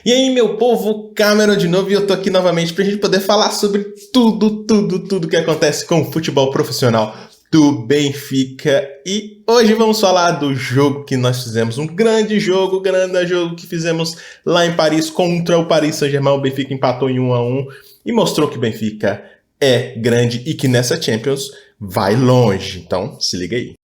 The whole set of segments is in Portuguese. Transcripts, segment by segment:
E aí, meu povo, Cameron de novo, e eu tô aqui novamente pra gente poder falar sobre tudo que acontece com o futebol profissional do Benfica. E hoje vamos falar do jogo que nós fizemos, um grande jogo que fizemos lá em Paris contra o Paris Saint-Germain. O Benfica empatou em 1-1 e mostrou que o Benfica é grande e que nessa Champions vai longe. Então, se liga aí.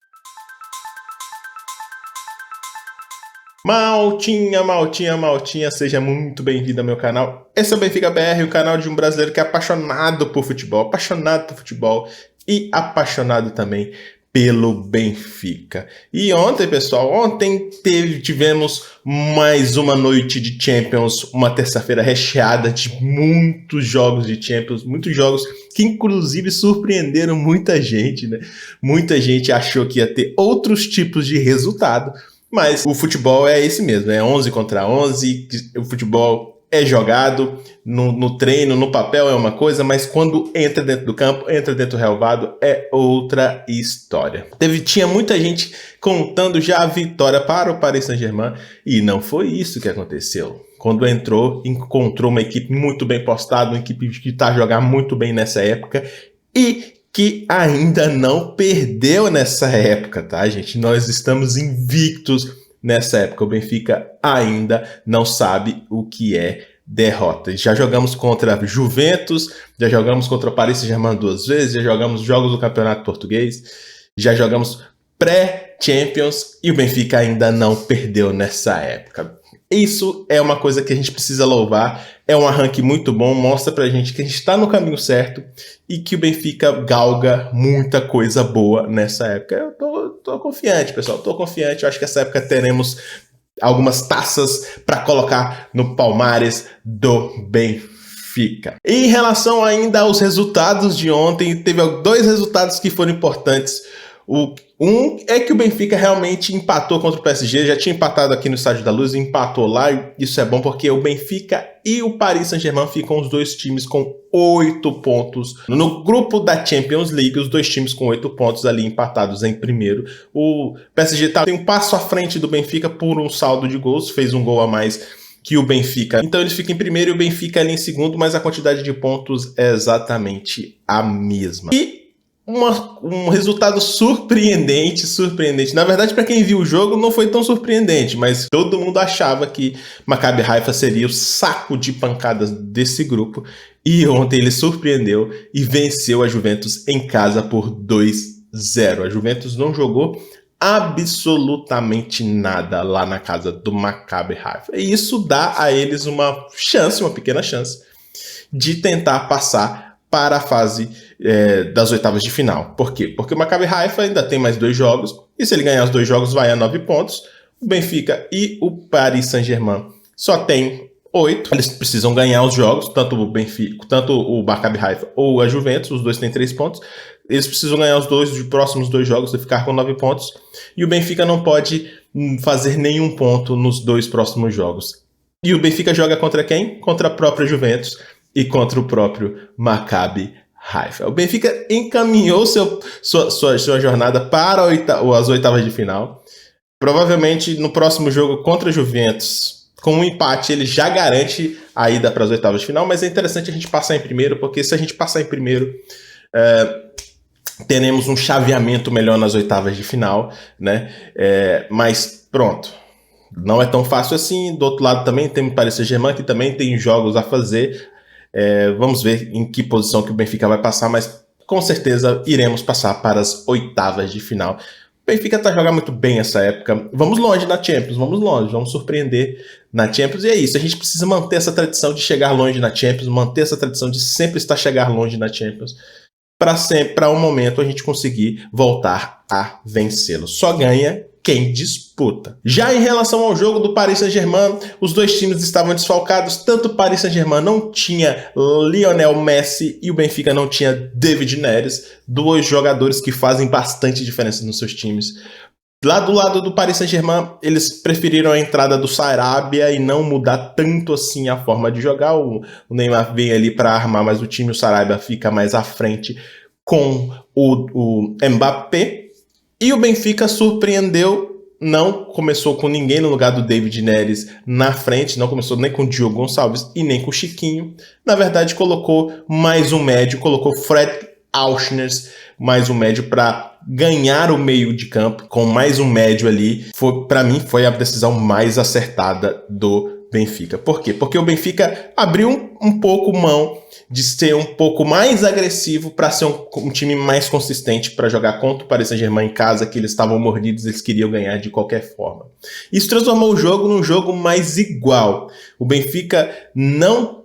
Maltinha, seja muito bem-vindo ao meu canal. Esse é o Benfica BR, o canal de um brasileiro que é apaixonado por futebol e apaixonado também pelo Benfica. E ontem, pessoal, tivemos mais uma noite de Champions, uma terça-feira recheada de muitos jogos de Champions, muitos jogos que inclusive surpreenderam muita gente, né? Muita gente achou que ia ter outros tipos de resultado. Mas o futebol é esse mesmo, é 11 contra 11, o futebol é jogado no treino, no papel é uma coisa, mas quando entra dentro do campo, entra dentro do relvado, é outra história. Tinha muita gente contando já a vitória para o Paris Saint-Germain e não foi isso que aconteceu. Quando encontrou uma equipe muito bem postada, uma equipe que está a jogar muito bem nessa época e que ainda não perdeu nessa época, tá, gente? Nós estamos invictos nessa época. O Benfica ainda não sabe o que é derrota. Já jogamos contra Juventus, já jogamos contra o Paris Saint-Germain 2 vezes, já jogamos jogos do Campeonato Português, já jogamos pré-Champions e o Benfica ainda não perdeu nessa época. Isso é uma coisa que a gente precisa louvar, é um arranque muito bom, mostra pra gente que a gente está no caminho certo e que o Benfica galga muita coisa boa nessa época. Eu tô confiante, pessoal, tô confiante, eu acho que essa época teremos algumas taças para colocar no palmares do Benfica. Em relação ainda aos resultados de ontem, teve dois resultados que foram importantes. Um é que o Benfica realmente empatou contra o PSG, já tinha empatado aqui no Estádio da Luz, empatou lá, e isso é bom porque o Benfica e o Paris Saint-Germain ficam os dois times com 8 pontos. No grupo da Champions League, os dois times com 8 pontos ali empatados em primeiro. O PSG tem um passo à frente do Benfica por um saldo de gols, fez um gol a mais que o Benfica. Então eles ficam em primeiro e o Benfica ali em segundo, mas a quantidade de pontos é exatamente a mesma. E um resultado surpreendente. Na verdade, para quem viu o jogo, não foi tão surpreendente, mas todo mundo achava que Maccabi Haifa seria o saco de pancadas desse grupo. E ontem ele surpreendeu e venceu a Juventus em casa por 2-0. A Juventus não jogou absolutamente nada lá na casa do Maccabi Haifa. E isso dá a eles uma pequena chance, de tentar passar para a fase das oitavas de final. Por quê? Porque o Maccabi Haifa ainda tem mais 2 jogos, e se ele ganhar os 2 jogos vai a 9 pontos. O Benfica e o Paris Saint-Germain só tem 8. Eles precisam ganhar os jogos, tanto o Maccabi Haifa ou a Juventus, os dois têm 3 pontos. Eles precisam ganhar os próximos 2 jogos e ficar com 9 pontos. E o Benfica não pode fazer nenhum ponto nos 2 próximos jogos. E o Benfica joga contra quem? Contra a própria Juventus e contra o próprio Maccabi Haifa. O Benfica encaminhou sua jornada para as oitavas de final. Provavelmente no próximo jogo contra a Juventus, com um empate, ele já garante a ida para as oitavas de final, mas é interessante a gente passar em primeiro, porque se a gente passar em primeiro, teremos um chaveamento melhor nas oitavas de final, né? Mas pronto. Não é tão fácil assim. Do outro lado também tem o Paris Saint-Germain, que também tem jogos a fazer. Vamos ver em que posição que o Benfica vai passar, mas com certeza iremos passar para as oitavas de final. O Benfica está jogando muito bem essa época. Vamos longe na Champions, vamos surpreender na Champions. E é isso, a gente precisa manter essa tradição de chegar longe na Champions, manter essa tradição de sempre chegar longe na Champions, para um momento a gente conseguir voltar a vencê-lo. Só ganha quem disputa. Já em relação ao jogo do Paris Saint-Germain, os dois times estavam desfalcados. Tanto o Paris Saint-Germain não tinha Lionel Messi e o Benfica não tinha David Neres, 2 jogadores que fazem bastante diferença nos seus times. Lá do lado do Paris Saint-Germain, eles preferiram a entrada do Sarabia e não mudar tanto assim a forma de jogar. O Neymar vem ali para armar mais o time, o Sarabia fica mais à frente com o Mbappé. E o Benfica surpreendeu não começou com ninguém no lugar do David Neres na frente, não começou nem com o Diogo Gonçalves e nem com o Chiquinho. Na verdade, colocou mais um médio, colocou Fred Auchners, mais um médio para ganhar o meio de campo, com mais um médio ali. Para mim, foi a decisão mais acertada do Benfica. Por quê? Porque o Benfica abriu um pouco mão de ser um pouco mais agressivo para ser um time mais consistente para jogar contra o Paris Saint-Germain em casa, que eles estavam mordidos, eles queriam ganhar de qualquer forma. Isso transformou o jogo num jogo mais igual. O Benfica não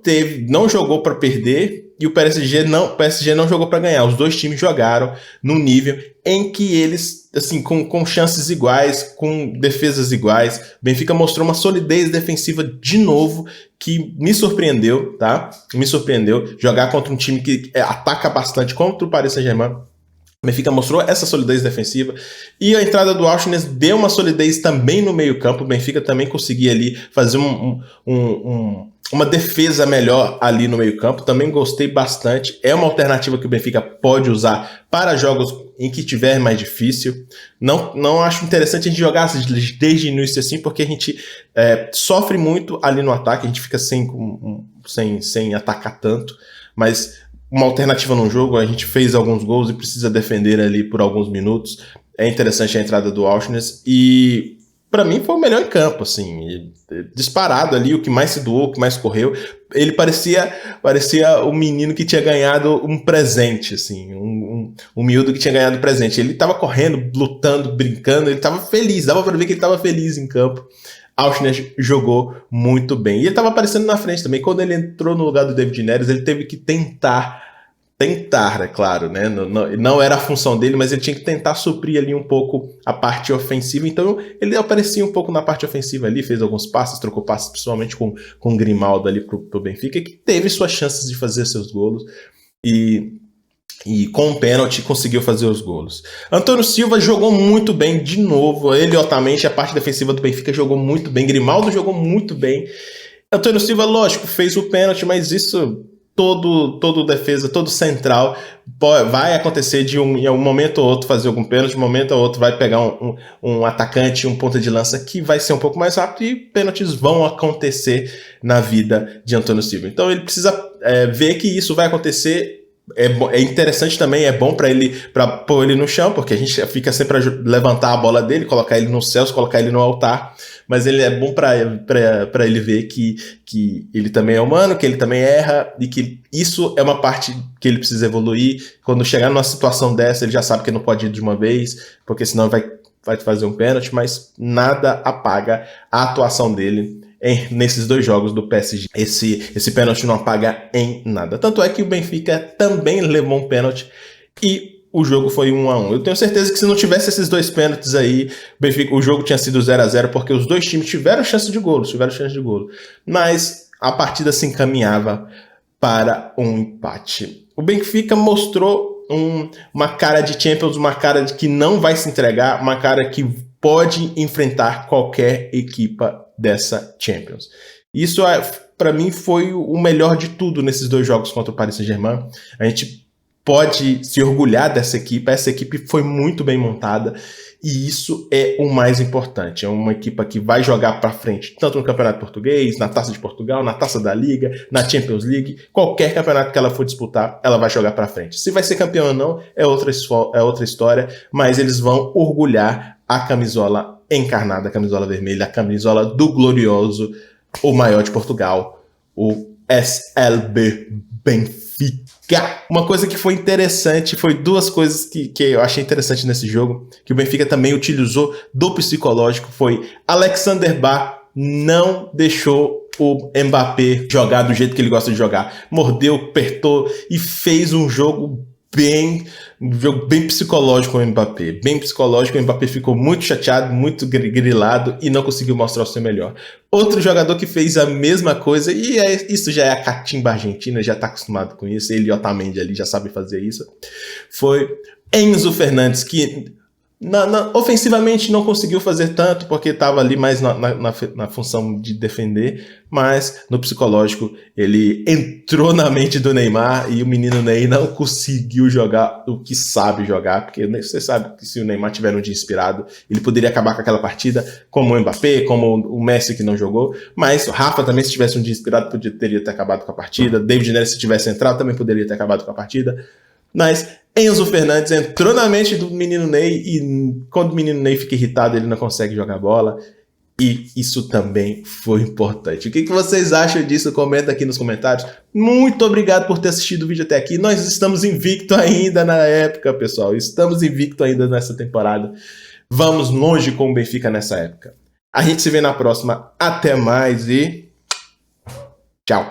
jogou para perder e o PSG não jogou para ganhar. Os dois times jogaram num nível em que eles, assim, com chances iguais, com defesas iguais. O Benfica mostrou uma solidez defensiva de novo que me surpreendeu, tá? Me surpreendeu jogar contra um time que ataca bastante contra o Paris Saint-Germain. O Benfica mostrou essa solidez defensiva e a entrada do Auchners deu uma solidez também no meio campo. O Benfica também conseguia ali fazer uma defesa melhor ali no meio campo. Também gostei bastante. É uma alternativa que o Benfica pode usar para jogos em que tiver mais difícil. Não acho interessante a gente jogar desde o início assim, porque a gente sofre muito ali no ataque. A gente fica sem atacar tanto, mas uma alternativa no jogo, a gente fez alguns gols e precisa defender ali por alguns minutos. É interessante a entrada do Auchners e para mim foi o melhor em campo, assim, disparado ali, o que mais se doou, o que mais correu. Ele parecia o menino que tinha ganhado um presente, assim, um miúdo que tinha ganhado um presente. Ele tava correndo, lutando, brincando, ele tava feliz, dava para ver que ele tava feliz em campo. Auchners jogou muito bem. E ele estava aparecendo na frente também. Quando ele entrou no lugar do David Neres, ele teve que tentar, é claro, né? Não era a função dele, mas ele tinha que tentar suprir ali um pouco a parte ofensiva. Então ele aparecia um pouco na parte ofensiva ali, fez alguns passes, trocou passes, principalmente com o Grimaldo ali pro Benfica, que teve suas chances de fazer seus gols. E com o pênalti conseguiu fazer os gols. Antônio Silva jogou muito bem de novo. Ele, Otamendi, a parte defensiva do Benfica jogou muito bem. Grimaldo jogou muito bem. Antônio Silva, lógico, fez o pênalti, mas isso todo defesa, todo central vai acontecer de em um momento ou outro fazer algum pênalti, de um momento ou outro vai pegar um atacante, um ponta de lança que vai ser um pouco mais rápido e pênaltis vão acontecer na vida de Antônio Silva. Então ele precisa ver que isso vai acontecer. É interessante também, é bom para pôr ele no chão, porque a gente fica sempre a levantar a bola dele, colocar ele no céu, colocar ele no altar, mas ele é bom para ele ver que ele também é humano, que ele também erra e que isso é uma parte que ele precisa evoluir. Quando chegar numa situação dessa, ele já sabe que não pode ir de uma vez, porque senão vai fazer um pênalti, mas nada apaga a atuação dele nesses dois jogos do PSG. Esse pênalti não apaga em nada. Tanto é que o Benfica também levou um pênalti e o jogo foi 1-1. Eu tenho certeza que se não tivesse esses dois pênaltis aí, o jogo tinha sido 0-0, porque os dois times tiveram chance de golo. Mas a partida se encaminhava para um empate. O Benfica mostrou uma cara de Champions, uma cara de que não vai se entregar, uma cara que pode enfrentar qualquer equipa dessa Champions. Isso, para mim, foi o melhor de tudo nesses dois jogos contra o Paris Saint-Germain. A gente pode se orgulhar dessa equipe. Essa equipe foi muito bem montada e isso é o mais importante. É uma equipe que vai jogar para frente, tanto no Campeonato Português, na Taça de Portugal, na Taça da Liga, na Champions League. Qualquer campeonato que ela for disputar, ela vai jogar para frente. Se vai ser campeão ou não, é outra história, mas eles vão orgulhar a camisola encarnada, a camisola vermelha, a camisola do glorioso, o maior de Portugal, o SLB Benfica. Uma coisa que foi interessante, foi duas coisas que eu achei interessante nesse jogo, que o Benfica também utilizou do psicológico, foi Alexander Ba não deixou o Mbappé jogar do jeito que ele gosta de jogar. Mordeu, apertou e fez um jogo bem psicológico com o Mbappé. Bem psicológico, o Mbappé ficou muito chateado, muito grilado e não conseguiu mostrar o seu melhor. Outro jogador que fez a mesma coisa, e isso já é a catimba argentina, já está acostumado com isso, ele e Otamendi ali já sabe fazer isso, foi Enzo Fernandes, que Ofensivamente não conseguiu fazer tanto, porque estava ali mais na função de defender, mas no psicológico ele entrou na mente do Neymar e o menino Ney não conseguiu jogar o que sabe jogar, porque você sabe que se o Neymar tiver um dia inspirado, ele poderia acabar com aquela partida, como o Mbappé, como o Messi que não jogou, mas o Rafa também, se tivesse um dia inspirado, teria ter acabado com a partida, David Neres, se tivesse entrado, também poderia ter acabado com a partida, mas Enzo Fernandes entrou na mente do menino Ney e quando o menino Ney fica irritado, ele não consegue jogar bola. E isso também foi importante. O que vocês acham disso? Comenta aqui nos comentários. Muito obrigado por ter assistido o vídeo até aqui. Nós estamos invicto ainda na época, pessoal. Estamos invicto ainda nessa temporada. Vamos longe com o Benfica nessa época. A gente se vê na próxima. Até mais e tchau.